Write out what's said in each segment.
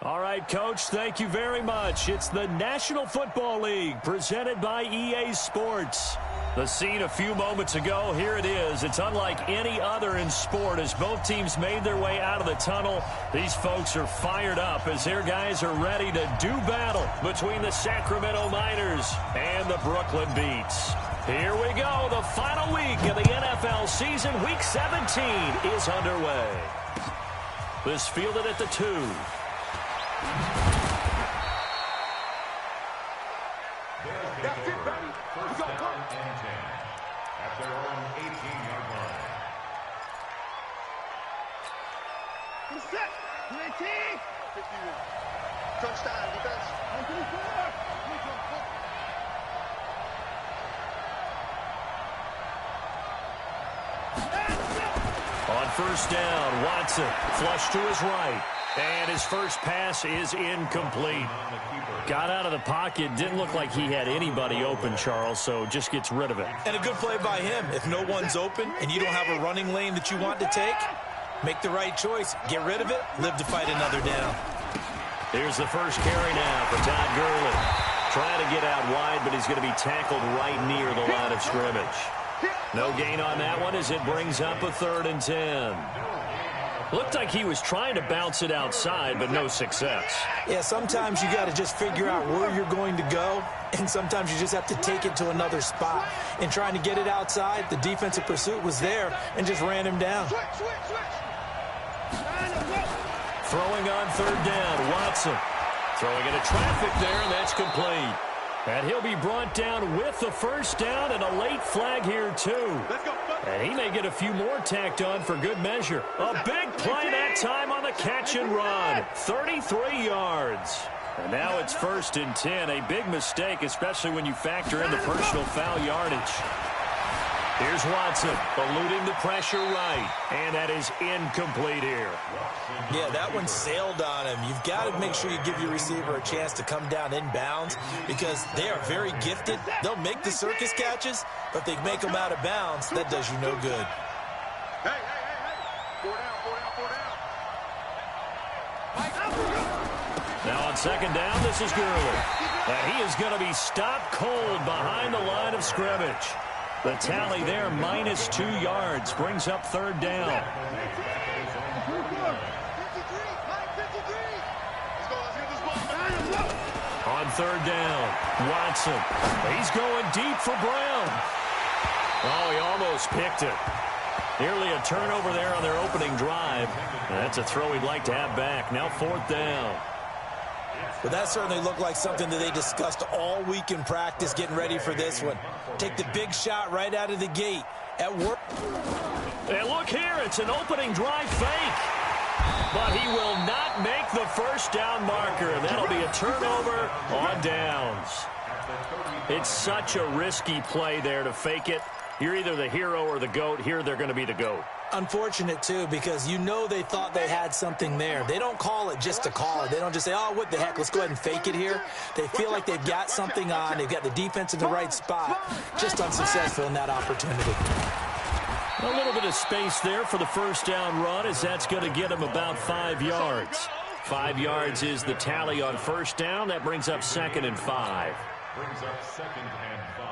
All right, Coach, thank you very much. It's the National Football League presented by EA Sports. The scene a few moments ago, here it is. It's unlike any other in sport as both teams made their way out of the tunnel. These folks are fired up as their guys are ready to do battle between the Sacramento Miners and the Brooklyn Beats. Here we go. The final week of the NFL season, Week 17, is underway. This fielded at the 2. That's it, baby. We go, go. At their own 18-yard line. Set. 18. 51. Touchdown, defense. 124. On first down, Watson flush to his right. And his first pass is incomplete. Got out of the pocket. Didn't look like he had anybody open, Charles, so just gets rid of it. And a good play by him. If no one's open and you don't have a running lane that you want to take, make the right choice. Get rid of it. Live to fight another down. Here's the first carry now for Todd Gurley. Trying to get out wide, but he's going to be tackled right near the line of scrimmage. No gain on that one as it brings up a 3rd and 10. Looked like he was trying to bounce it outside, but no success. Yeah, sometimes you got to just figure out where you're going to go, and sometimes you just have to take it to another spot. And trying to get it outside, the defensive pursuit was there and just ran him down. Throwing on 3rd down, Watson. Throwing into traffic there, and that's complete. And he'll be brought down with the first down and a late flag here, too. And he may get a few more tacked on for good measure. A big play that time on the catch and run. 33 yards. And now it's 1st and 10. A big mistake, especially when you factor in the personal foul yardage. Here's Watson, eluding the pressure right. And that is incomplete here. Yeah, that one sailed on him. You've got to make sure you give your receiver a chance to come down inbounds because they are very gifted. They'll make the circus catches, but they make them out of bounds. That does you no good. Hey. 4 down. Now on 2nd down, this is Gurley. And he is going to be stopped cold behind the line of scrimmage. The tally there, -2 yards, brings up 3rd down. On 3rd down, Watson. He's going deep for Brown. Oh, he almost picked it. Nearly a turnover there on their opening drive. That's a throw he'd like to have back. Now 4th down. But that certainly looked like something that they discussed all week in practice getting ready for this one. Take the big shot right out of the gate. At work. And look here, it's an opening drive fake. But he will not make the first down marker. That'll be a turnover on downs. It's such a risky play there to fake it. You're either the hero or the GOAT. Here they're going to be the GOAT. Unfortunate, too, because you know they thought they had something there. They don't call it just to call it. They don't just say, oh, what the heck, let's go ahead and fake it here. They feel like they've got something on. They've got the defense in the right spot. Just unsuccessful in that opportunity. A little bit of space there for the first down run as that's going to get him about 5 yards. 5 yards is the tally on first down. That brings up 2nd and 5. Brings up 2nd and 5.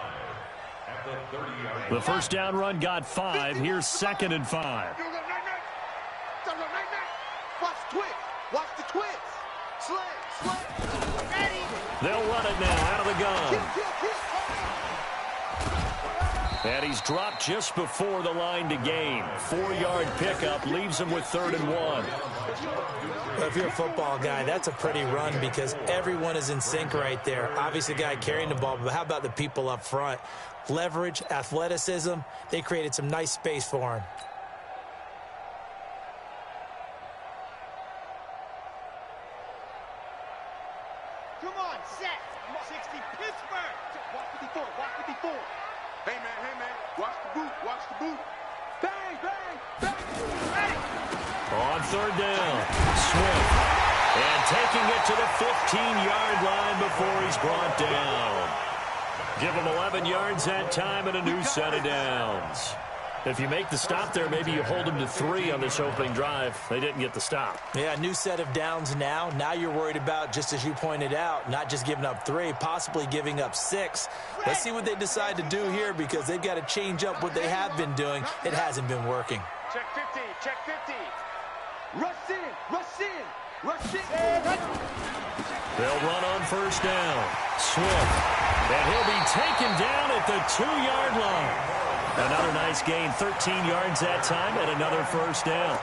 At the 30-yard line. The first down run got 5. Here's 2nd and 5. Watch the twist. Watch the twist. Slam. They'll run it now out of the gun. And he's dropped just before the line to gain. 4-yard pickup leaves him with 3rd and 1. If you're a football guy, that's a pretty run because everyone is in sync right there. Obviously, the guy carrying the ball, but how about the people up front? Leverage, athleticism, they created some nice space for him. Come on, set. 60 Pittsburgh. Watch 54. Watch 54. Hey, man. Watch the boot. Watch the boot. Bang. Hey. On 3rd down, Swift. And taking it to the 15-yard line before he's brought down. Give him 11 yards that time and a new set of downs. If you make the stop there, maybe you hold them to 3 on this opening drive. They didn't get the stop. Yeah, new set of downs now. Now you're worried about, just as you pointed out, not just giving up 3, possibly giving up 6. Let's see what they decide to do here, because they've got to change up what they have been doing. It hasn't been working. Check 50, check 50. Rush in, rush in, rush in. They'll run on first down. Swift. And he'll be taken down at the 2-yard line. Another nice gain, 13 yards that time, and another first down.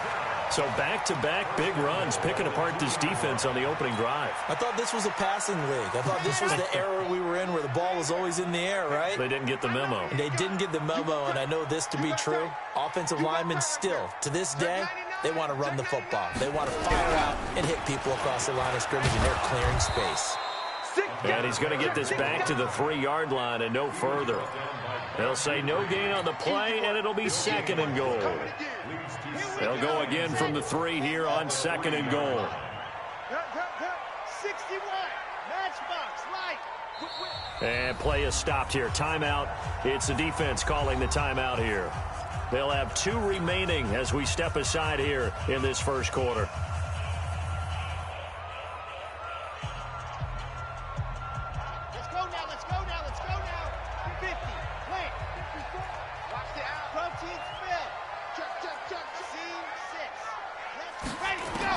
So back-to-back big runs, picking apart this defense on the opening drive. I thought this was a passing league. I thought this was the era we were in where the ball was always in the air, right? They didn't get the memo. And they didn't get the memo, and I know this to be true. Offensive linemen still, to this day, they want to run the football. They want to fire out and hit people across the line of scrimmage, and they're clearing space. And he's going to get this back to the 3-yard line and no further. They'll say no gain on the play, and it'll be 2nd and goal. They'll go again from the 3 here on 2nd and goal. 61, matchbox, light. And play is stopped here. Timeout. It's the defense calling the timeout here. They'll have 2 remaining as we step aside here in this first quarter.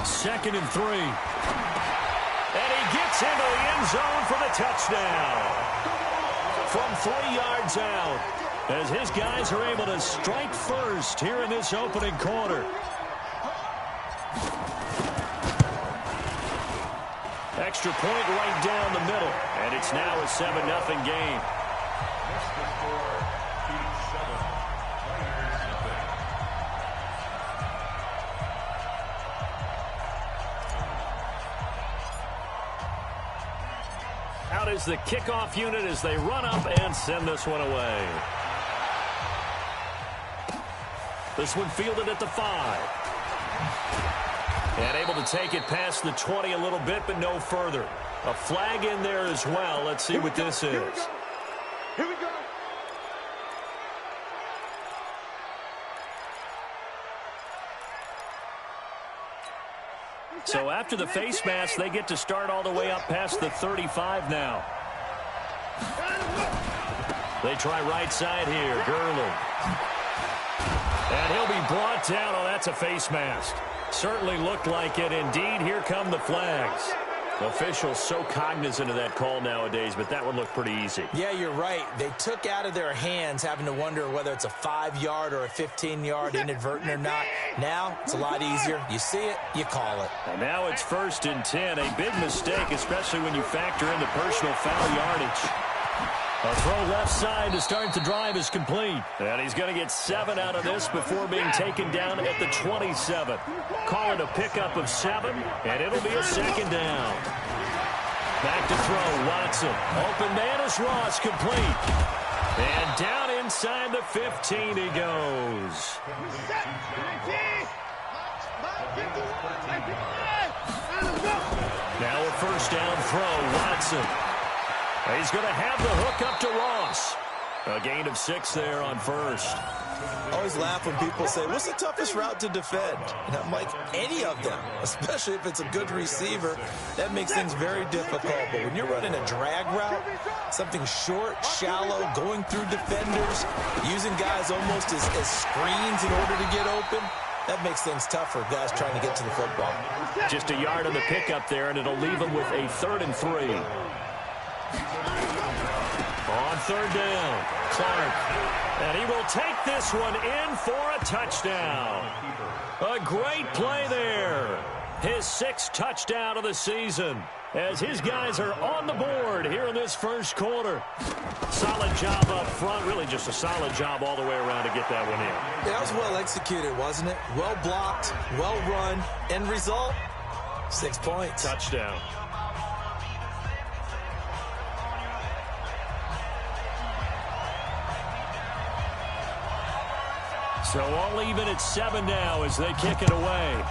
Second and 3. And he gets into the end zone for the touchdown. From 3 yards out, as his guys are able to strike first here in this opening quarter. Extra point right down the middle, and it's now a 7-0 game. Out is the kickoff unit as they run up and send this one away. This one fielded at the 5. And able to take it past the 20 a little bit, but no further. A flag in there as well. Let's see what this is. Here we go. So after the face mask, they get to start all the way up past the 35 now. They try right side here. Gurley. And he'll be brought down. Oh, that's a face mask. Certainly looked like it. Indeed, here come the flags. Officials so cognizant of that call nowadays, but that one looked pretty easy. Yeah, you're right. They took out of their hands having to wonder whether it's a 5-yard or a 15-yard inadvertent or not. Now, it's a lot easier. You see it, you call it. And now it's 1st and 10. A big mistake, especially when you factor in the personal foul yardage. A throw left side to start the drive is complete. And he's going to get 7 out of this before being taken down at the 27. Call it a pickup of 7, and it'll be a 2nd down. Back to throw, Watson. Open man is Ross, complete. And down inside the 15 he goes. Now a 1st down throw, Watson. He's going to have the hook up to Ross. A gain of 6 there on 1st. I always laugh when people say, what's the toughest route to defend? And I'm like, any of them, especially if it's a good receiver. That makes things very difficult. But when you're running a drag route, something short, shallow, going through defenders, using guys almost as screens in order to get open, that makes things tough for guys trying to get to the football. Just a yard on the pickup there, and it'll leave them with a 3rd and 3. On 3rd down, Clark. And he will take this one in for a touchdown. A great play there. His 6th touchdown of the season as his guys are on the board here in this first quarter. Solid job up front. Really just a solid job all the way around to get that one in. That was well executed, wasn't it? Well blocked, well run. End result, 6 points. Touchdown. So all even at 7 now as they kick it away.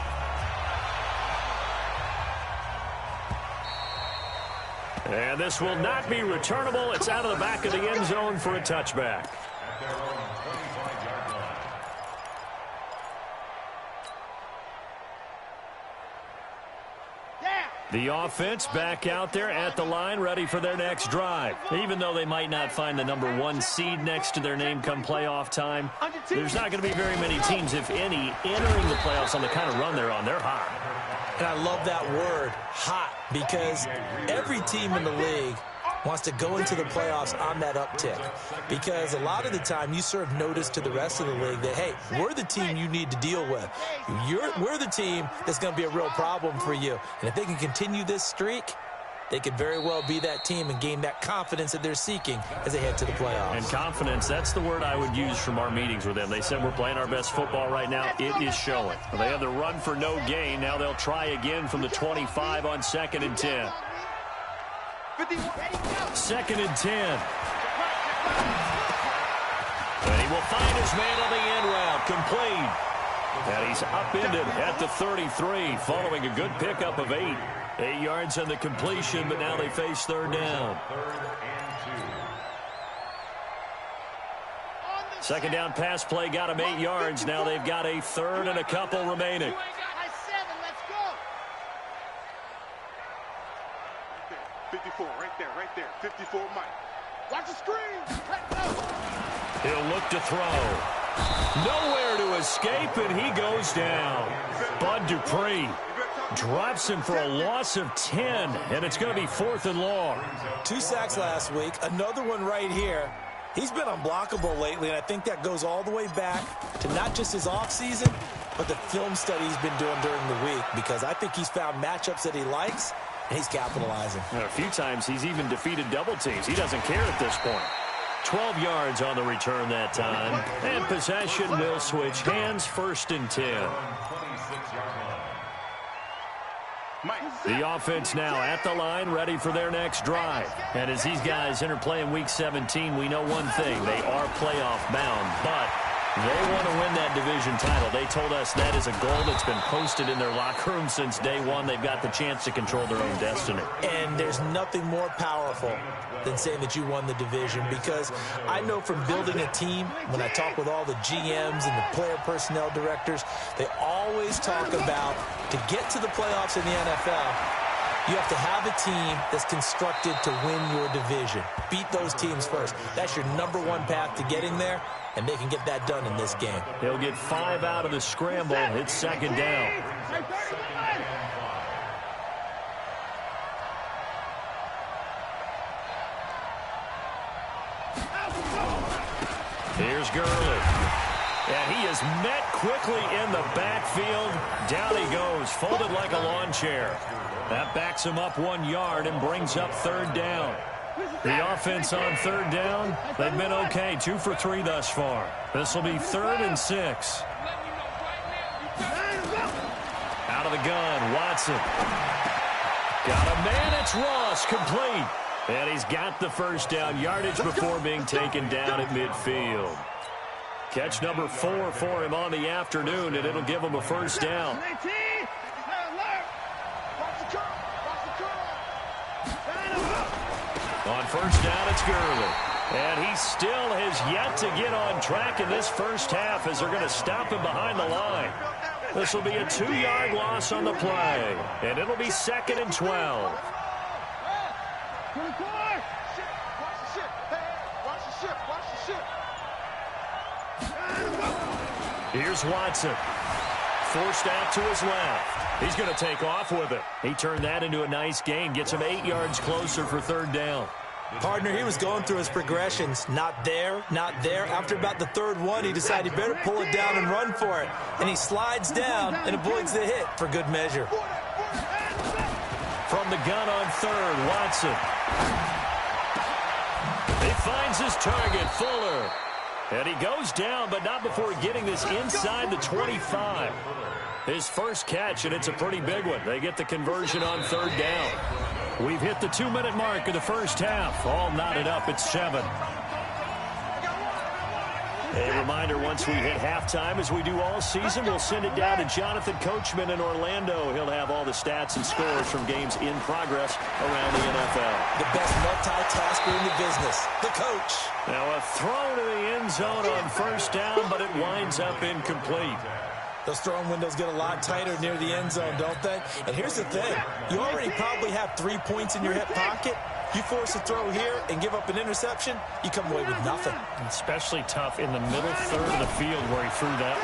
And this will not be returnable. It's out of the back of the end zone for a touchback. The offense back out there at the line, ready for their next drive. Even though they might not find the #1 seed next to their name come playoff time, there's not going to be very many teams, if any, entering the playoffs on the kind of run they're on. They're hot. And I love that word, hot, because every team in the league wants to go into the playoffs on that uptick, because a lot of the time you serve notice to the rest of the league that, hey, we're the team you need to deal with. We're the team that's going to be a real problem for you. And if they can continue this streak, they could very well be that team and gain that confidence that they're seeking as they head to the playoffs. And confidence, that's the word I would use from our meetings with them. They said we're playing our best football right now. It is showing. They have the run for no gain. Now they'll try again from the 25 on 2nd and 10. 2nd and 10. And he will find his man on the end route. Complete. And he's upended at the 33 following a good pickup of 8. 8 yards on the completion, but now they face 3rd down. 2nd down pass play got him 8 yards. Now they've got a 3rd and a couple remaining. 54, right there. 54, Mike. Watch the screen. He'll look to throw. Nowhere to escape, and he goes down. Bud Dupree drops him for a loss of 10, and it's going to be 4th and long. 2 sacks last week, another one right here. He's been unblockable lately, and I think that goes all the way back to not just his offseason, but the film study he's been doing during the week, because I think he's found matchups that he likes, and he's capitalizing. And a few times he's even defeated double teams. He doesn't care at this point. 12 yards on the return that time. And possession will switch hands, 1st and 10. The offense now at the line, ready for their next drive. And as these guys enter play in Week 17, we know one thing. They are playoff bound, but they want to win that division title. They told us that is a goal that's been posted in their locker room since day one. They've got the chance to control their own destiny. And there's nothing more powerful than saying that you won the division, because I know from building a team, when I talk with all the GMs and the player personnel directors, they always talk about, to get to the playoffs in the NFL, you have to have a team that's constructed to win your division. Beat those teams first. That's your #1 path to getting there, and they can get that done in this game. They'll get 5 out of the scramble. It's 2nd down. Here's Gurley. And he is met quickly in the backfield. Down he goes, folded like a lawn chair. That backs him up 1 yard and brings up 3rd down. The offense on 3rd down, they've been okay. 2 for 3 thus far. This will be 3rd and 6. Out of the gun, Watson. Got a man, it's Ross, complete. And he's got the 1st down yardage before being taken down at midfield. Catch number 4 for him on the afternoon, and it'll give him a 1st down. On 1st down, it's Gurley. And he still has yet to get on track in this first half, as they're going to stop him behind the line. This will be a 2-yard loss on the play, and it'll be 2nd and 12. Here's Watson. Forced out to his left. He's going to take off with it. He turned that into a nice gain. Gets him 8 yards closer for 3rd down. Partner, he was going through his progressions. Not there, not there. After about the 3rd one, he decided he better pull it down and run for it. And he slides down and avoids the hit for good measure. From the gun on 3rd, Watson. He finds his target, Fuller. And he goes down, but not before getting this inside the 25. His first catch, and it's a pretty big one. They get the conversion on 3rd down. We've hit the 2-minute mark of the first half. All knotted up at 7. A reminder, once we hit halftime, as we do all season, we'll send it down to Jonathan Coachman in Orlando. He'll have all the stats and scores from games in progress around the NFL. The best multitasker in the business, the coach. Now a throw to the end zone on 1st down, but it winds up incomplete. Those throwing windows get a lot tighter near the end zone, don't they? And here's the thing. You already probably have 3 points in your hip pocket. You force a throw here and give up an interception, you come away with nothing. Especially tough in the middle third of the field where he threw that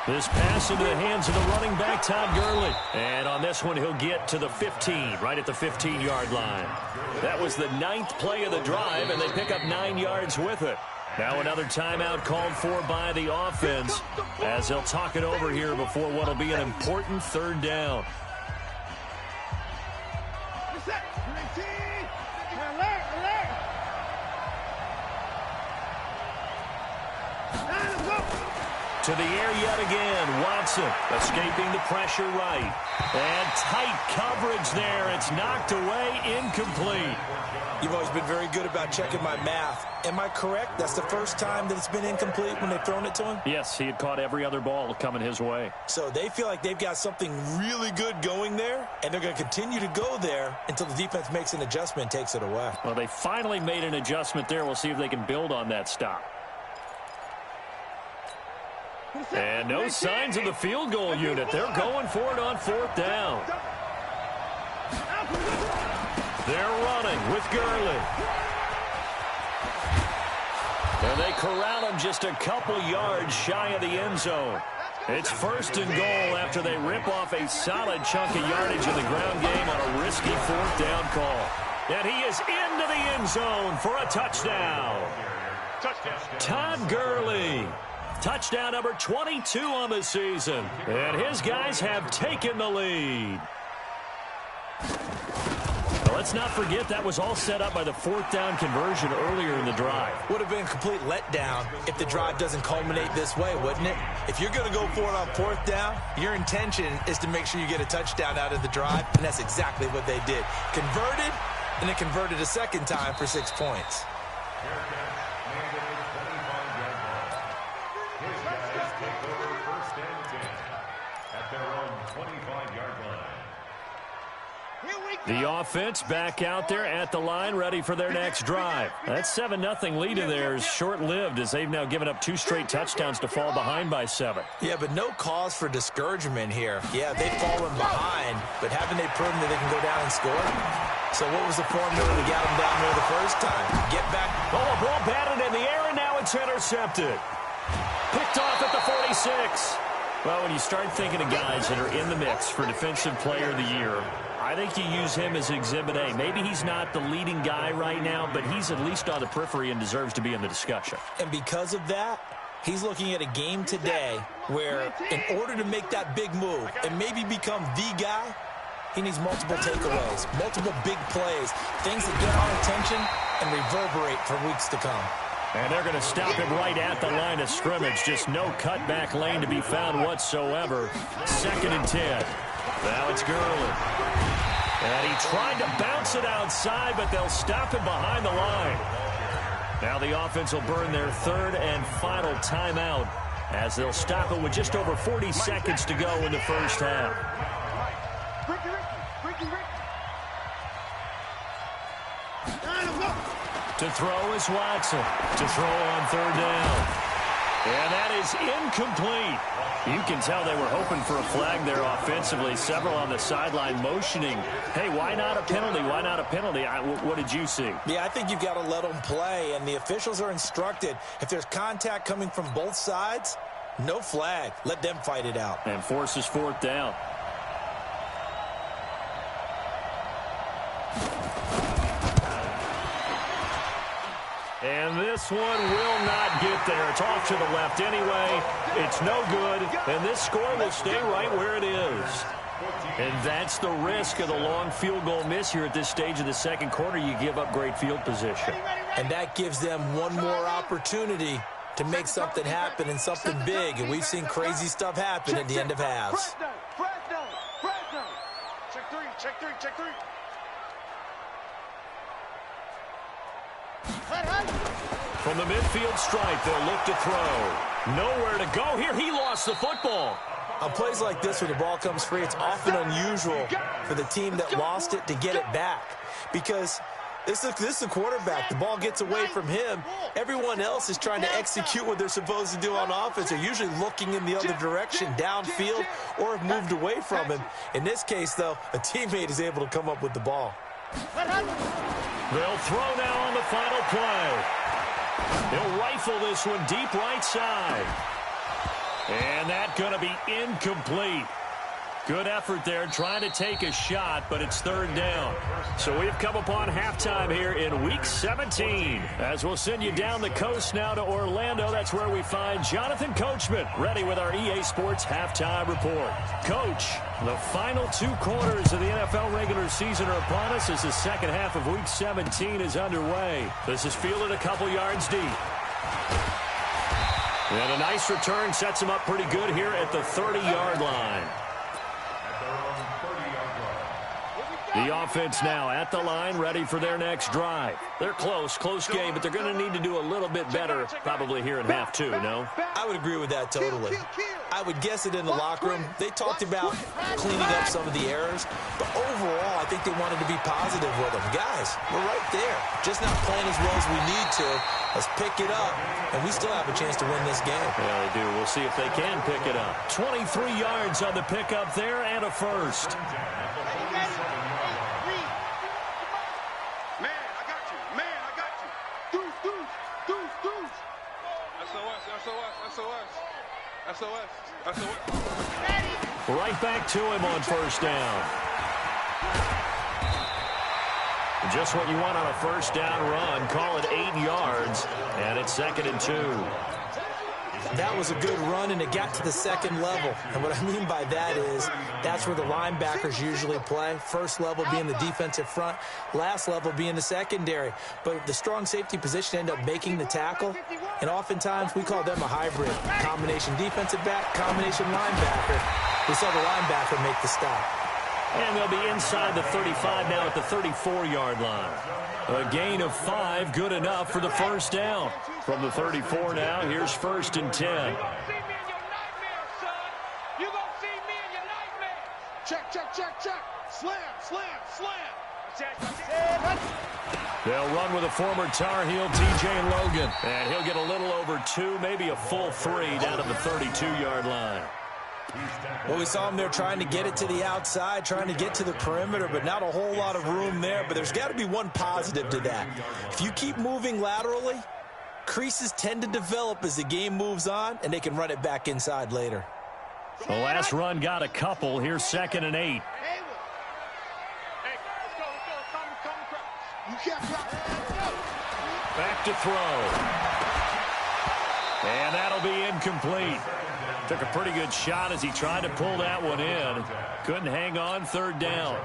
one. This pass into the hands of the running back, Todd Gurley. And on this one, he'll get to the 15, right at the 15-yard line. That was the 9th play of the drive, and they pick up 9 yards with it. Now another timeout called for by the offense as they'll talk it over here before what will be an important 3rd down. To the air yet again. Watson escaping the pressure right. And tight coverage there. It's knocked away, incomplete. You've always been very good about checking my math. Am I correct? That's the first time that it's been incomplete when they've thrown it to him? Yes, he had caught every other ball coming his way. So they feel like they've got something really good going there, and they're going to continue to go there until the defense makes an adjustment and takes it away. Well, they finally made an adjustment there. We'll see if they can build on that stop. And no signs of the field goal unit. They're going for it on 4th down. They're running with Gurley. And they corral him just a couple yards shy of the end zone. It's 1st and goal after they rip off a solid chunk of yardage in the ground game on a risky 4th down call. And he is into the end zone for a touchdown. Todd Gurley. Touchdown number 22 on the season. And his guys have taken the lead. Now, let's not forget that was all set up by the 4th down conversion earlier in the drive. Would have been a complete letdown if the drive doesn't culminate this way, wouldn't it? If you're going to go for it on 4th down, your intention is to make sure you get a touchdown out of the drive, and that's exactly what they did. Converted, and then converted a second time for 6 points. The offense back out there at the line, ready for their next drive. That 7-0 lead of theirs short-lived as they've now given up 2 straight touchdowns to fall behind by 7. Yeah, but no cause for discouragement here. Yeah, they've fallen behind, but haven't they proven that they can go down and score? So what was the formula that got them down there the first time? Get back. Oh, a ball batted in the air, and now it's intercepted. Picked off at the 46. Well, when you start thinking of guys that are in the mix for Defensive Player of the Year, I think you use him as Exhibit A. Maybe he's not the leading guy right now, but he's at least on the periphery and deserves to be in the discussion. And because of that, he's looking at a game today where in order to make that big move and maybe become the guy, he needs multiple takeaways, multiple big plays, things that get our attention and reverberate for weeks to come. And they're going to stop him right at the line of scrimmage. Just no cutback lane to be found whatsoever. 2nd and 10. Now it's Gurley. And he tried to bounce it outside, but they'll stop him behind the line. Now the offense will burn their 3rd and final timeout as they'll stop it with just over 40 seconds to go in the first half. To throw is Watson. To throw on 3rd down. And that is incomplete. You can tell they were hoping for a flag there offensively. Several on the sideline motioning, hey, why not a penalty? Why not a penalty? What did you see? Yeah, I think you've got to let them play, and the officials are instructed. If there's contact coming from both sides, no flag. Let them fight it out. And forces 4th down. And this one will not get there. It's off to the left anyway. It's no good. And this score will stay right where it is. And that's the risk of the long field goal miss here at this stage of the second quarter. You give up great field position. And that gives them one more opportunity to make something happen and something big. And we've seen crazy stuff happen at the end of halves. Check three. From the midfield stripe, they'll look to throw. Nowhere to go here. He lost the football. On plays like this where the ball comes free, it's often unusual for the team that lost it to get it back. Because This is a quarterback. The ball gets away from him. Everyone else is trying to execute what they're supposed to do on offense. They're usually looking in the other direction, downfield, or have moved away from him. In this case, though, a teammate is able to come up with the ball. They'll throw now on the final play. He'll rifle this one deep right side. And that's going to be incomplete. Good effort there trying to take a shot, but it's third down. So we've come upon halftime here in Week 17. As we'll send you down the coast now to Orlando, that's where we find Jonathan Coachman, ready with our EA Sports Halftime Report. Coach, the final 2 quarters of the NFL regular season are upon us as the second half of Week 17 is underway. This is fielded a couple yards deep. And a nice return sets him up pretty good here at the 30-yard line. The offense now at the line, ready for their next drive. They're close game, but they're going to need to do a little bit better probably here in half 2, no? I would agree with that totally. I would guess it in the locker room. They talked about cleaning up some of the errors, but overall, I think they wanted to be positive with them. Guys, we're right there. Just not playing as well as we need to. Let's pick it up, and we still have a chance to win this game. Yeah, they do. We'll see if they can pick it up. 23 yards on the pickup there and a first. Right back to him on first down. Just what you want on a first down run. Call it 8 yards, and it's 2nd and 2. That was a good run, and it got to the second level. And what I mean by that is that's where the linebackers usually play. First level being the defensive front, last level being the secondary. But the strong safety position ended up making the tackle, and oftentimes we call them a hybrid. Combination defensive back, combination linebacker. We saw the linebacker make the stop. And they'll be inside the 35 now at the 34-yard line. A gain of 5, good enough for the first down. From the 34 now, here's 1st and 10. Check. Slam. They'll run with a former Tar Heel, TJ Logan. And he'll get a little over 2, maybe a full 3 down to the 32-yard line. Well, we saw him there trying to get it to the outside, trying to get to the perimeter, but not a whole lot of room there. But there's got to be one positive to that. If you keep moving laterally, creases tend to develop as the game moves on, and they can run it back inside later. The last run got a couple. Here's 2nd and 8. Back to throw. And that'll be incomplete. Took a pretty good shot as he tried to pull that one in. Couldn't hang on, 3rd down.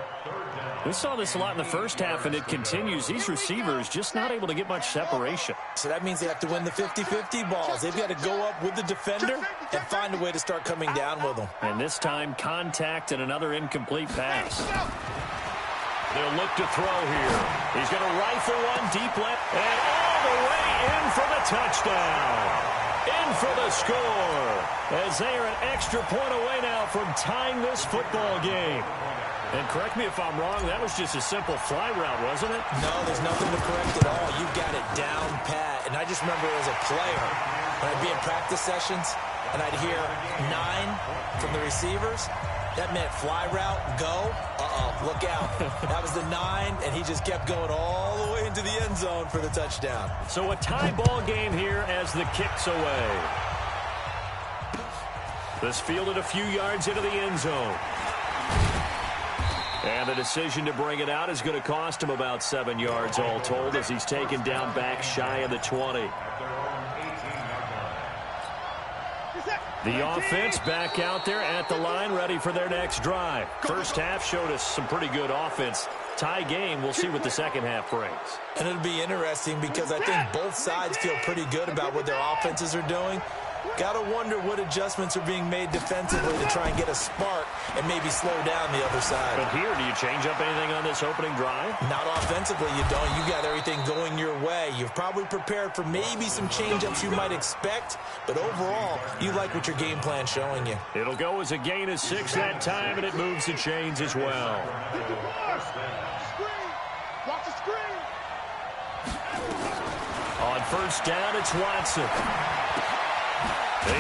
We saw this a lot in the first half, and it continues. These receivers just not able to get much separation. So that means they have to win the 50-50 balls. They've got to go up with the defender and find a way to start coming down with them. And this time, contact and another incomplete pass. They'll look to throw here. He's going to rifle one deep left, and all the way in for the touchdown. In for the score, as they are an extra point away now from tying this football game. And correct me if I'm wrong, that was just a simple fly route, wasn't it? No, there's nothing to correct at all. You got it down pat. And I just remember as a player, when I'd be in practice sessions, and I'd hear 9 from the receivers, that meant fly route, go, look out. That was the 9, and he just kept going all the way into the end zone for the touchdown. So a tie ball game here as the kick's away. This fielded a few yards into the end zone. And the decision to bring it out is going to cost him about 7 yards all told as he's taken down back shy of the 20. The offense back out there at the line, ready for their next drive. First half showed us some pretty good offense. Tie game, we'll see what the second half brings. And it'll be interesting because I think both sides feel pretty good about what their offenses are doing. Got to wonder what adjustments are being made defensively to try and get a spark and maybe slow down the other side. But here, do you change up anything on this opening drive? Not offensively, you don't. You got everything going your way. You've probably prepared for maybe some change-ups you might expect, but overall, you like what your game plan's showing you. It'll go as a gain of 6 that time, and it moves the chains as well. Watch the screen. first down, it's Watson.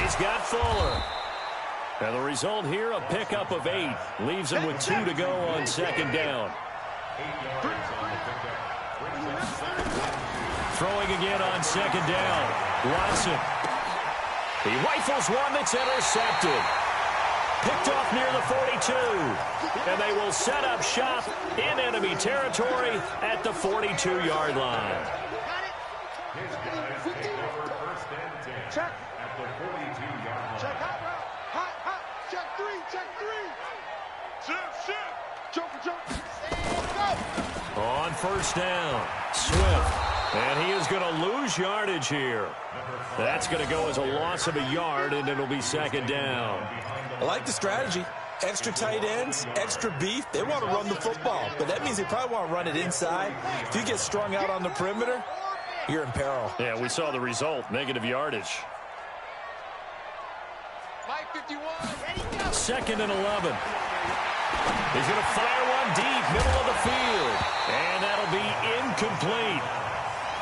He's got Fuller. And the result here, a pickup of 8. Leaves him with 2 to go on second down. Throwing again on second down. Watson. He rifles one that's intercepted. Picked off near the 42. And they will set up shop in enemy territory at the 42-yard line. Check. At the 42-yard line. Check hot route. Hot. Check 3. Shift. Jump. Go. On first down, Swift. And he is going to lose yardage here. That's going to go as a loss of a yard, and it'll be second down. I like the strategy. Extra tight ends, extra beef. They want to run the football, but that means they probably want to run it inside. If you get strung out on the perimeter, you're in peril. Yeah, we saw the result, negative yardage. Mike 51. Second and 11. He's going to fire one deep, middle of the field. And that'll be incomplete.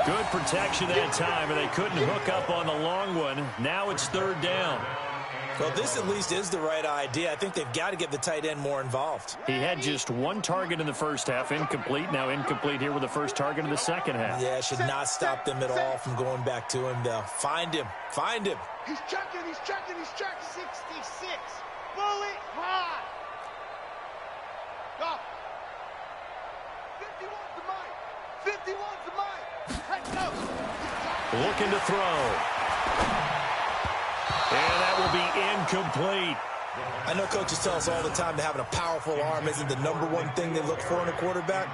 Good protection that time, and they couldn't hook up on the long one. Now it's third down. Well, this at least is the right idea. I think they've got to get the tight end more involved. He had just 1 target in the first half, incomplete. Now incomplete here with the first target in the second half. Yeah, it should not stop them at all from going back to him, though. Find him. He's checking. 66. Bullet high. Go. 51's the Mike. Let's go. Looking to throw. And that will be incomplete. I know coaches tell us all the time that having a powerful arm isn't the #1 thing they look for in a quarterback.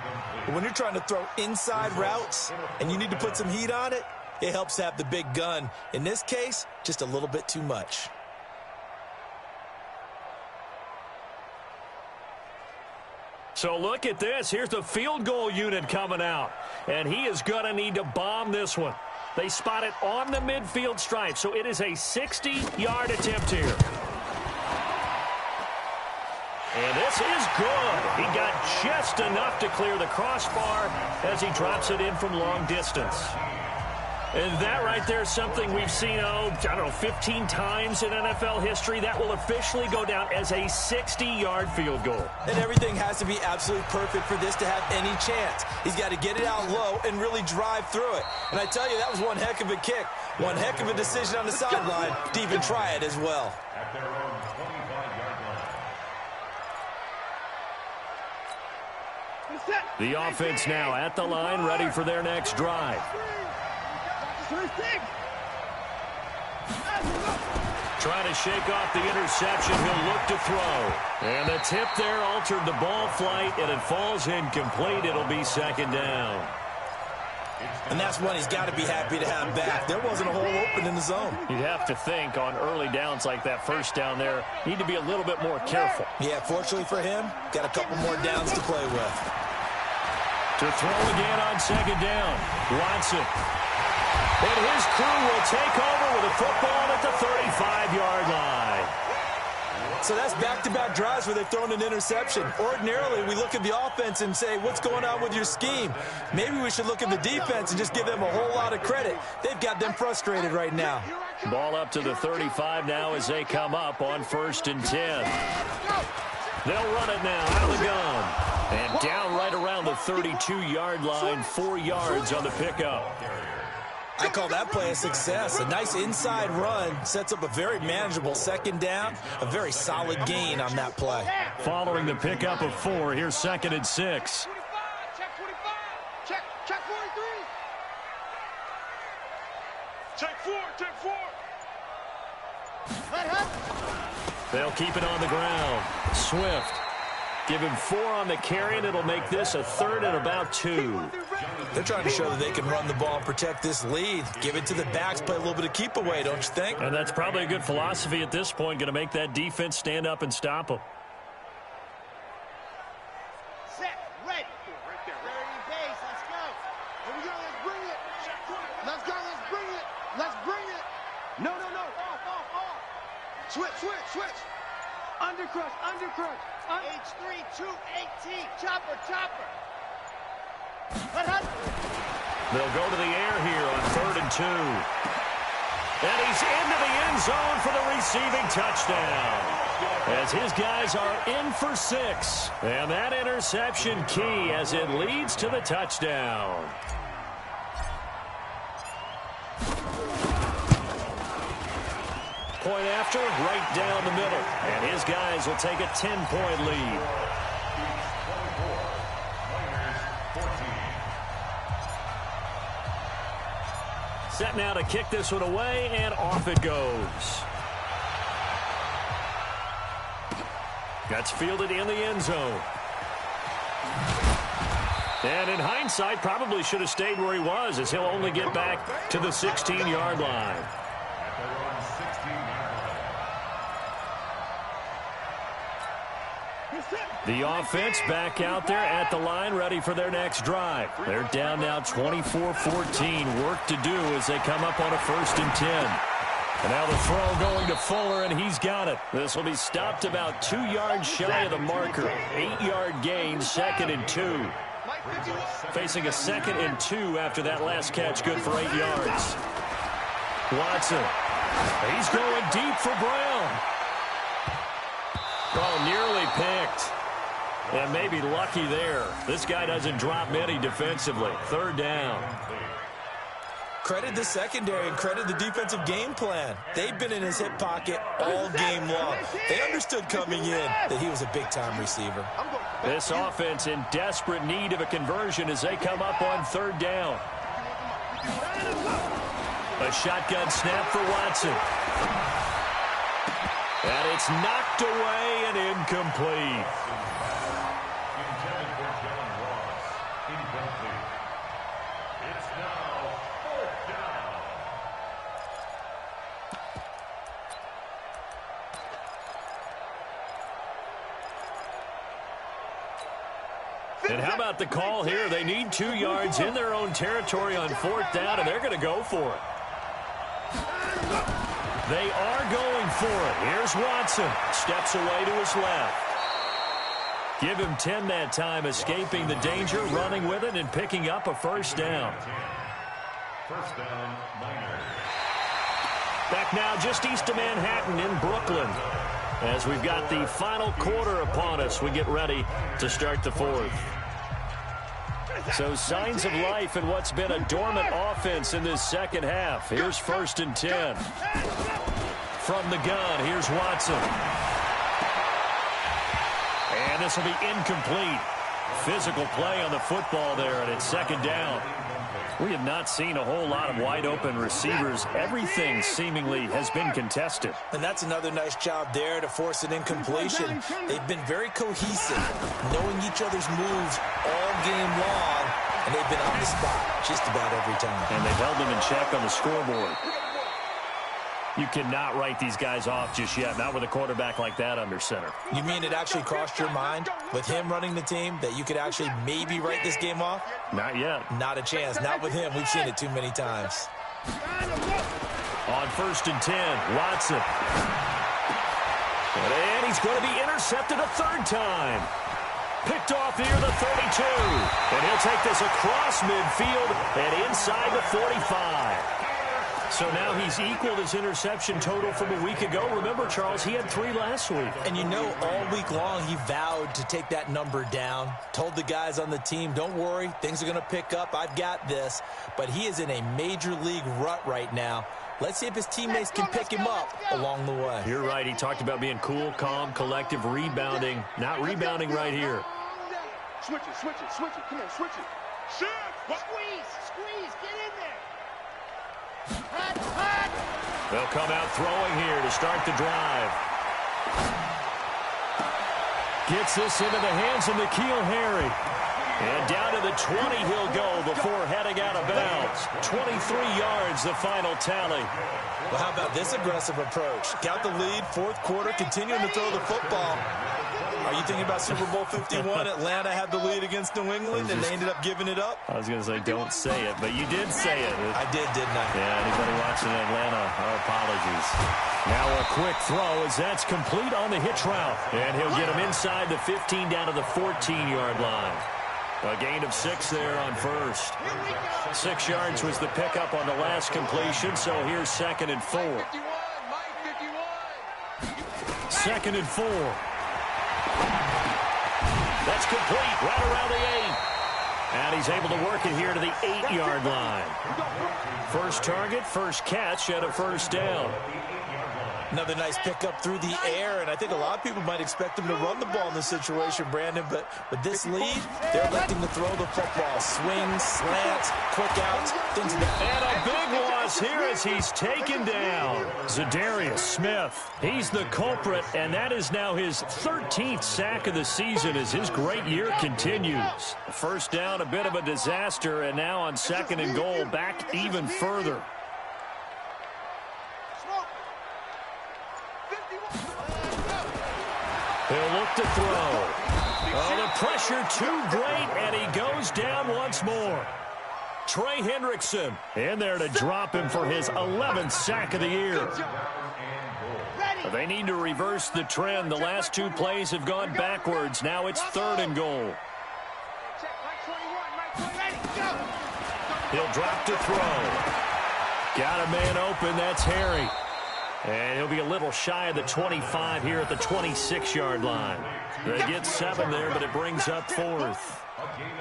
But when you're trying to throw inside routes and you need to put some heat on it, it helps have the big gun. In this case, just a little bit too much. So look at this. Here's the field goal unit coming out. And he is going to need to bomb this one. They spot it on the midfield stripe, so it is a 60-yard attempt here. And this is good. He got just enough to clear the crossbar as he drops it in from long distance. And that right there is something we've seen, 15 times in NFL history. That will officially go down as a 60-yard field goal. And everything has to be absolutely perfect for this to have any chance. He's got to get it out low and really drive through it. And I tell you, that was one heck of a kick. One heck of a decision on the sideline to even try it as well. At their own 25-yard line. The offense now at the line, ready for their next drive. Trying to shake off the interception. He'll look to throw. And the tip there altered the ball flight, and it falls incomplete. It'll be second down. And that's one he's got to be happy to have back. There wasn't a hole open in the zone. You'd have to think on early downs like that first down there, need to be a little bit more careful. Yeah, fortunately for him, got a couple more downs to play with. To throw again on second down, Watson. And his crew will take over with a football at the 35-yard line. So that's back-to-back drives where they've thrown an interception. Ordinarily, we look at the offense and say, what's going on with your scheme? Maybe we should look at the defense and just give them a whole lot of credit. They've got them frustrated right now. Ball up to the 35 now as they come up on 1st and 10. They'll run it now out of the gun. And down right around the 32-yard line, 4 yards on the pickup. I call that play a success. A nice inside run sets up a very manageable second down, a very solid gain on that play. Following the pickup of 4, here's 2nd and 6. Check 25. Check 43. Check 4. They'll keep it on the ground. Swift. Give him 4 on the carry, and it'll make this a 3rd and about 2. They're trying to show that they can run the ball and protect this lead. Give it to the backs, play a little bit of keep away, don't you think? And that's probably a good philosophy at this point, going to make that defense stand up and stop them. Set, ready. Right there. Ready base, let's go. Here we go, let's bring it. Let's go, let's bring it. Let's bring it. No. Off. Switch. Undercrush. H3, 218. Chopper. They'll go to the air here on 3rd and 2. And he's into the end zone for the receiving touchdown. As his guys are in for 6. And that interception key as it leads to the touchdown. Point after, right down the middle. And his guys will take a 10-point lead. Set now to kick this one away, and off it goes. That's fielded in the end zone. And in hindsight, probably should have stayed where he was, as he'll only get back to the 16-yard line. The offense back out there at the line, ready for their next drive. They're down now 24-14. Work to do as they come up on a 1st and 10. And now the throw going to Fuller, and he's got it. This will be stopped about 2 yards shy of the marker. 8-yard gain, 2nd and 2. Facing a 2nd and 2 after that last catch, good for 8 yards. Watson. He's going deep for Brown. Oh, nearly picked. And maybe lucky there. This guy doesn't drop many defensively. 3rd down. Credit the secondary and credit the defensive game plan. They've been in his hip pocket all game long. They understood coming in that he was a big-time receiver. This offense in desperate need of a conversion as they come up on 3rd down. A shotgun snap for Watson. And it's knocked away and incomplete. Intended for John Ross. Incomplete. It's now 4th down. And how about the call here? They need 2 yards in their own territory on 4th down, and they're going to go for it. They are going for it. Here's Watson. Steps away to his left. Give him 10 that time, escaping the danger, running with it, and picking up a 1st down. 1st down, Niners. Back now just east of Manhattan in Brooklyn. As we've got the final quarter upon us, we get ready to start the 4th. So signs of life in what's been a dormant offense in this 2nd half. Here's 1st and 10. From the gun, here's Watson. And this will be incomplete. Physical play on the football there, and it's 2nd down. We have not seen a whole lot of wide-open receivers. Everything seemingly has been contested. And that's another nice job there to force an incompletion. They've been very cohesive, knowing each other's moves all game long, and they've been on the spot just about every time. And they've held them in check on the scoreboard. You cannot write these guys off just yet, not with a quarterback like that under center. You mean it actually crossed your mind, with him running the team, that you could actually maybe write this game off? Not yet. Not a chance. Not with him. We've seen it too many times. On 1st and 10, Watson. And he's going to be intercepted a 3rd time. Picked off near the 32. And he'll take this across midfield and inside the 45. So now he's equaled his interception total from a week ago. Remember, Charles, he had 3 last week. And you know, all week long he vowed to take that number down. Told the guys on the team, don't worry, things are going to pick up. I've got this. But he is in a major league rut right now. Let's see if his teammates can pick him up along the way. You're right. He talked about being cool, calm, collective, rebounding. Not rebounding right here. Switch it, switch it, switch it. Come on, switch it. Shoot! Squeeze, squeeze, get in there. They'll come out throwing here to start the drive. Gets this into the hands of N'Keal Harry. And down to the 20 he'll go before heading out of bounds. 23 yards, the final tally. Well, how about this aggressive approach? Got the lead, 4th quarter, continuing to throw the football. Are you thinking about Super Bowl 51? Atlanta had the lead against New England, and they ended up giving it up? I was going to say, don't say it, but you did say it. I did, didn't I? Yeah, anybody watching Atlanta, our apologies. Now a quick throw as that's complete on the hitch route. And he'll get him inside the 15 down to the 14-yard line. A gain of 6 there on first. 6 yards was the pickup on the last completion, so here's 2nd and 4. 2nd and 4. That's complete right around the 8. And he's able to work it here to the 8-yard line. First target, first catch, and a first down. Another nice pickup through the air, and I think a lot of people might expect him to run the ball in this situation, Brandon, but with this lead, they're electing to throw the football. Swings, slants, quick outs, things of that. And a big loss here as he's taken down. Zadarius Smith, he's the culprit, and that is now his 13th sack of the season as his great year continues. First down, a bit of a disaster, and now on 2nd and goal, back even further. He'll look to throw. Oh, the pressure too great, and he goes down once more. Trey Hendrickson in there to drop him for his 11th sack of the year. They need to reverse the trend. The last 2 plays have gone backwards. Now it's 3rd and goal. He'll drop to throw. Got a man open. That's Harry. And he'll be a little shy of the 25 here at the 26-yard line. They get 7 there, but it brings up 4th.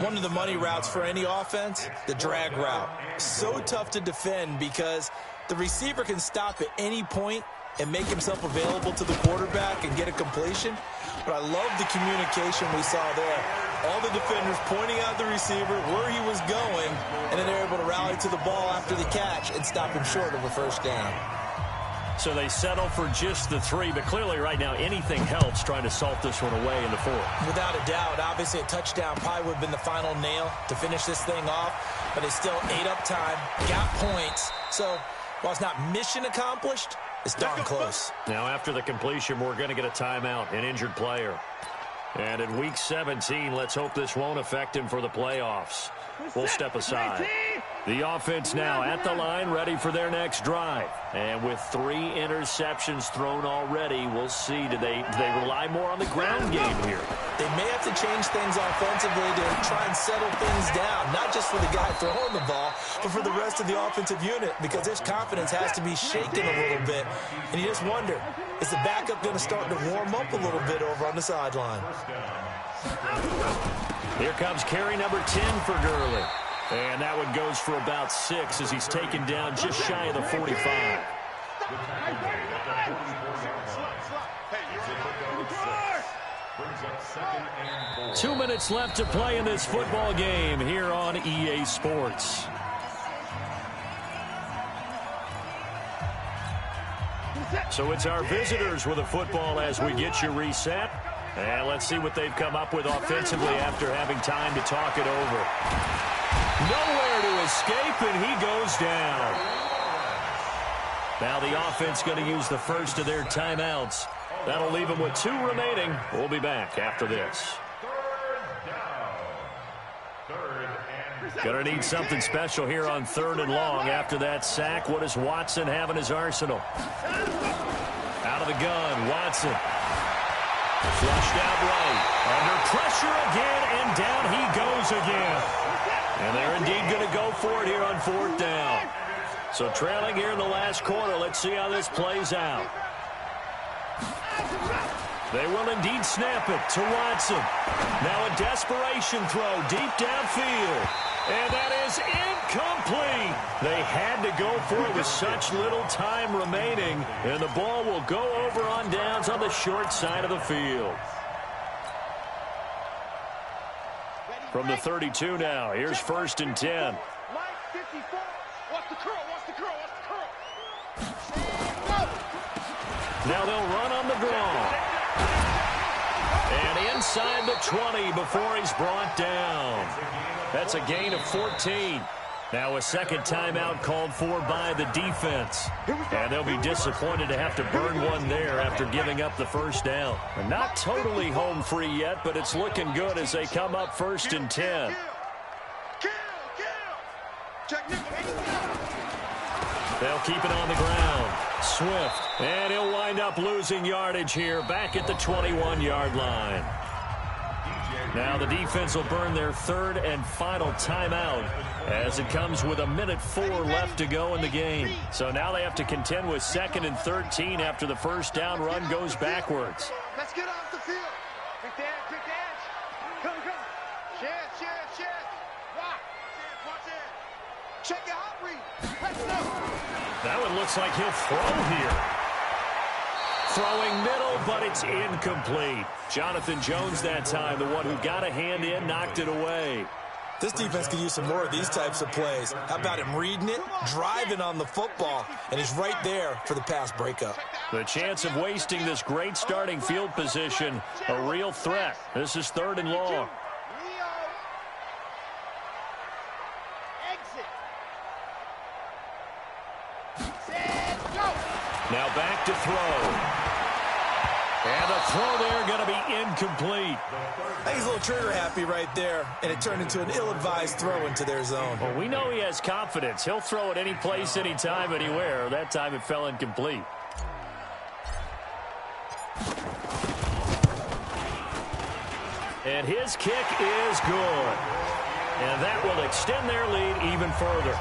One of the money routes for any offense, the drag route. So tough to defend because the receiver can stop at any point and make himself available to the quarterback and get a completion. But I love the communication we saw there. All the defenders pointing out the receiver, where he was going, and then they're able to rally to the ball after the catch and stop him short of a first down. So they settle for just the 3, but clearly right now anything helps trying to salt this one away in the 4th. Without a doubt, obviously a touchdown probably would have been the final nail to finish this thing off, but it's still ate up time, got points. So while it's not mission accomplished, it's darn close. Now after the completion, we're going to get a timeout, an injured player. And in Week 17, let's hope this won't affect him for the playoffs. We'll step aside. The offense now at the line, ready for their next drive. And with 3 interceptions thrown already, we'll see. Do they rely more on the ground game here? They may have to change things offensively to try and settle things down, not just for the guy throwing the ball, but for the rest of the offensive unit, because his confidence has to be shaken a little bit. And you just wonder, is the backup going to start to warm up a little bit over on the sideline? Here comes carry number 10 for Gurley. And that one goes for about 6 as he's taken down just shy of the 45. 2 minutes left to play in this football game here on EA Sports. So it's our visitors with a football as we get you reset. And let's see what they've come up with offensively after having time to talk it over. Nowhere to escape, and he goes down. Now the offense going to use the first of their timeouts. That'll leave them with 2 remaining. We'll be back after this. Going to need something special here on 3rd and long. After that sack, what does Watson have in his arsenal? Out of the gun, Watson. Flushed out right. Under pressure again, and down he goes again. And they're indeed going to go for it here on 4th down. So trailing here in the last quarter. Let's see how this plays out. They will indeed snap it to Watson. Now a desperation throw deep downfield. And that is incomplete. They had to go for it with such little time remaining. And the ball will go over on downs on the short side of the field. From the 32 now, here's 1st and 10. Now they'll run on the draw. And inside the 20 before he's brought down. That's a gain of 14. Now a second timeout called for by the defense. And they'll be disappointed to have to burn one there after giving up the first down. And not totally home free yet, but it's looking good as they come up 1st and 10. They'll keep it on the ground. Swift. And he'll wind up losing yardage here back at the 21-yard line. Now the defense will burn their third and final timeout as it comes with 1:04 left to go in the game. So now they have to contend with 2nd and 13 after the first down run goes backwards. Let's get off the field. Quick dash. Come. Shed. Rock. Watch it. Check your hot read. Let's go. That one looks like he'll throw here. Throwing middle, but it's incomplete. Jonathan Jones that time, the one who got a hand in, knocked it away. This defense could use some more of these types of plays. How about him reading it, driving on the football, and he's right there for the pass breakup. The chance of wasting this great starting field position, a real threat. This is 3rd and long. Now back to throw. And the throw there going to be incomplete. I think he's a little trigger happy right there, and it turned into an ill-advised throw into their zone. Well, we know he has confidence. He'll throw it any place, anytime, anywhere. That time it fell incomplete. And his kick is good. And that will extend their lead even further.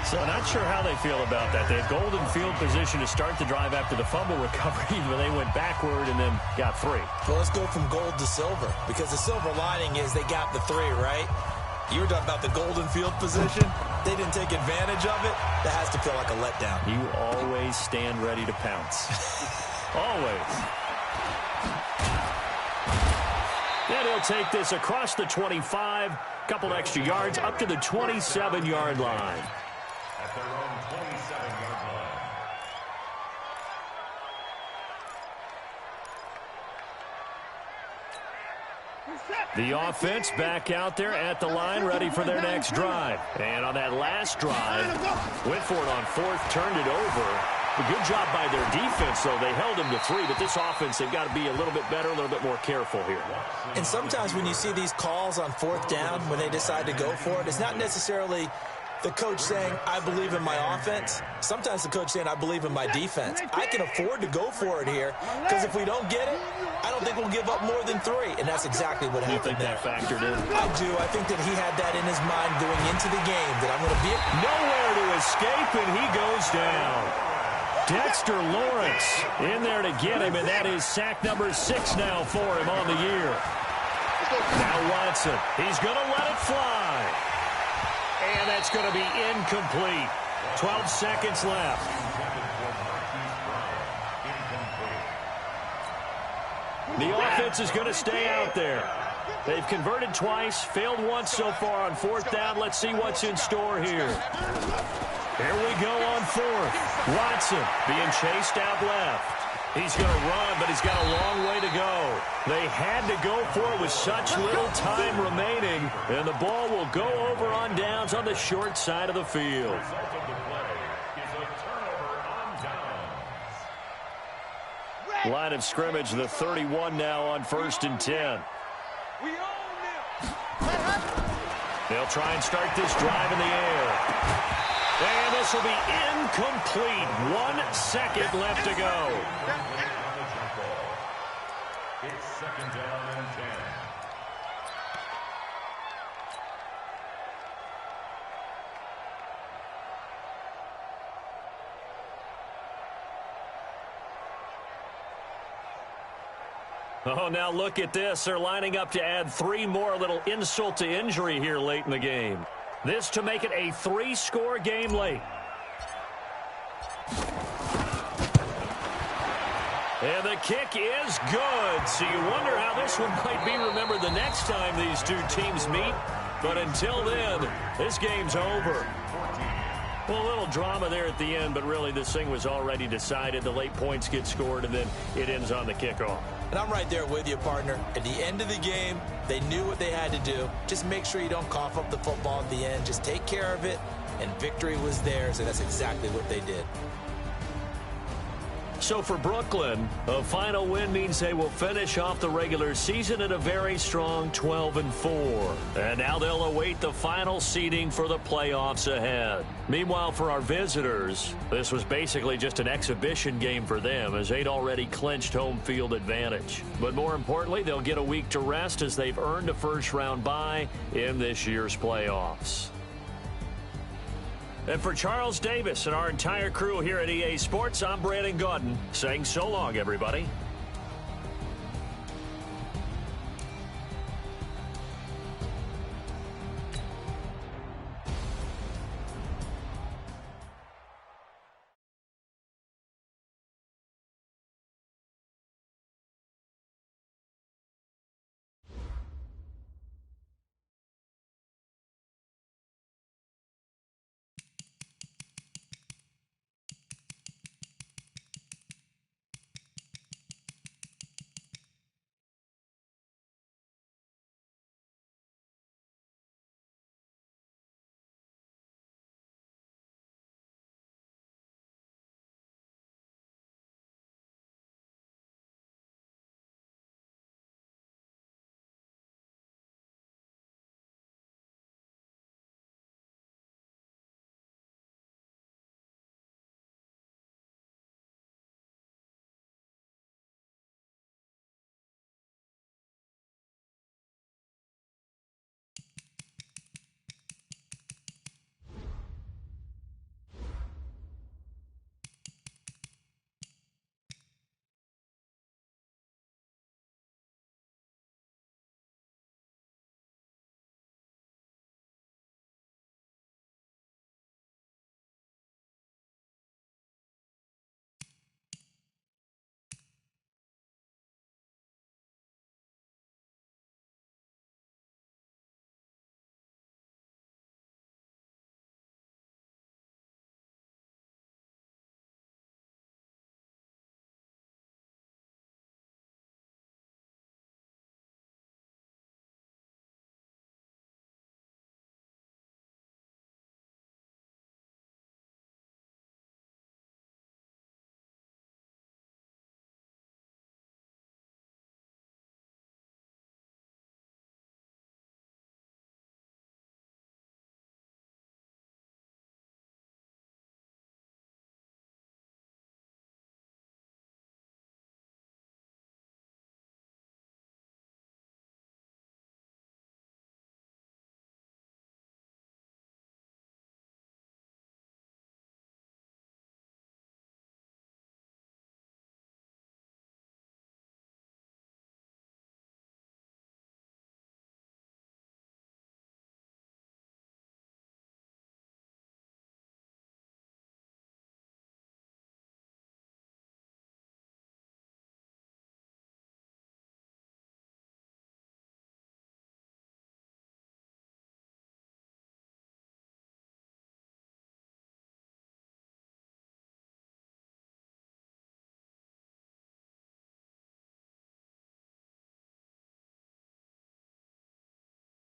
So not sure how they feel about that. They had golden field position to start the drive after the fumble recovery, but they went backward and then got 3. Well, let's go from gold to silver, because the silver lining is they got the 3, right? You were talking about the golden field position. They didn't take advantage of it. That has to feel like a letdown. You always stand ready to pounce. Always. And he'll take this across the 25, couple extra yards, up to the 27-yard line. At their own 27-yard line. The offense back out there at the line, ready for their next drive. And on that last drive, went for it on 4th, turned it over. A good job by their defense, though. They held him to 3, but this offense, they've got to be a little bit better, a little bit more careful here. And sometimes when you see these calls on 4th down, when they decide to go for it, it's not necessarily the coach saying, I believe in my offense. Sometimes the coach saying, I believe in my defense. I can afford to go for it here, because if we don't get it, I don't think we'll give up more than 3. And that's exactly what happened there. You think that factored in? I do. I think that he had that in his mind going into the game, that I'm going to be nowhere to escape, and he goes down. Dexter Lawrence in there to get him, and that is sack number 6 now for him on the year. Now Watson, he's going to let it fly. And that's going to be incomplete. 12 seconds left. The offense is going to stay out there. They've converted twice, failed once so far on 4th down. Let's see what's in store here. Here we go on 4th. Watson being chased out left. He's going to run, but he's got a long way to go. They had to go for it with such little time remaining, and the ball will go over on downs on the short side of the field. Line of scrimmage, the 31 now on 1st and 10. They'll try and start this drive in the air. And this will be incomplete. 1 second left to go. It's 2nd down and 10. Oh, now look at this. They're lining up to add 3 more, little insult to injury here late in the game. This to make it a 3-score game late. And the kick is good. So you wonder how this one might be remembered the next time these two teams meet. But until then, this game's over. Well, a little drama there at the end, but really this thing was already decided. The late points get scored, and then it ends on the kickoff. And I'm right there with you, partner. At the end of the game, they knew what they had to do. Just make sure you don't cough up the football at the end. Just take care of it, and victory was theirs, and that's exactly what they did. So for Brooklyn, a final win means they will finish off the regular season at a very strong 12-4. And now they'll await the final seeding for the playoffs ahead. Meanwhile, for our visitors, this was basically just an exhibition game for them as they'd already clinched home field advantage. But more importantly, they'll get a week to rest as they've earned a first-round bye in this year's playoffs. And for Charles Davis and our entire crew here at EA Sports, I'm Brandon Gaudin saying so long, everybody.